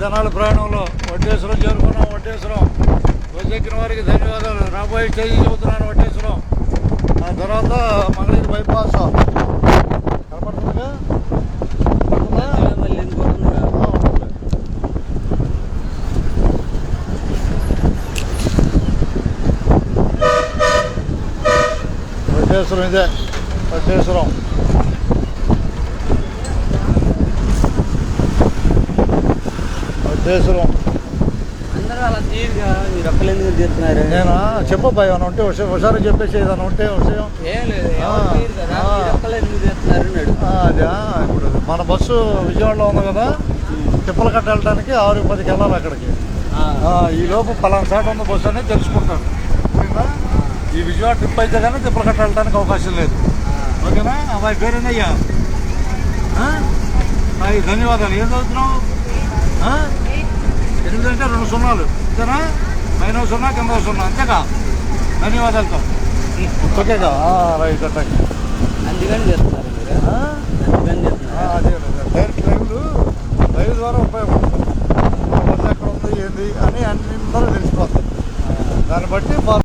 తెనాలి ప్రయాణంలో వడ్డేశ్వరం చేరుకున్నాం. వడ్డేశ్వరం బస్సు ఎక్కిన వారికి ధన్యవాదాలు. రాబోయే స్టేజీ చెబుతున్నాను. వడ్డేశ్వరం ఆ తర్వాత మంగళగిరి బైపాస్ కనపడుతుందిగా. వడ్డేశ్వరం ఇదే వడ్డేశ్వరం. వడ్డేశ్వరం నేను చెప్పబ్బా ఏమైనా ఉంటే హుషారు చెప్పేసి ఏదైనా ఉంటే విషయం. అదే ఇప్పుడు మన బస్సు విజయవాడలో ఉంది కదా, తిప్పలకట్ట వెళ్ళడానికి 6:10కి వెళ్ళాలి అక్కడికి. ఈ లోపు పలానా సాట్ ఉన్న బస్సు అనేది తెలుసుకుంటారు. ఓకేనా? ఈ విజయవాడ ట్రిప్ అయితే కానీ తిప్పలకట్ట వెళ్ళడానికి అవకాశం లేదు. ఓకేనా? అమ్మాయి పేరేనయ్యా. ధన్యవాదాలు. ఏం చదువుతున్నావు? 8 అంటే 2 సున్నాలు అంతేనా? పైన 0 కింద 0 అంతేగా? ధన్యవాదాలతో. ఓకేగా? రైట్. అట్లా అందుకని చేస్తున్నారు. అదే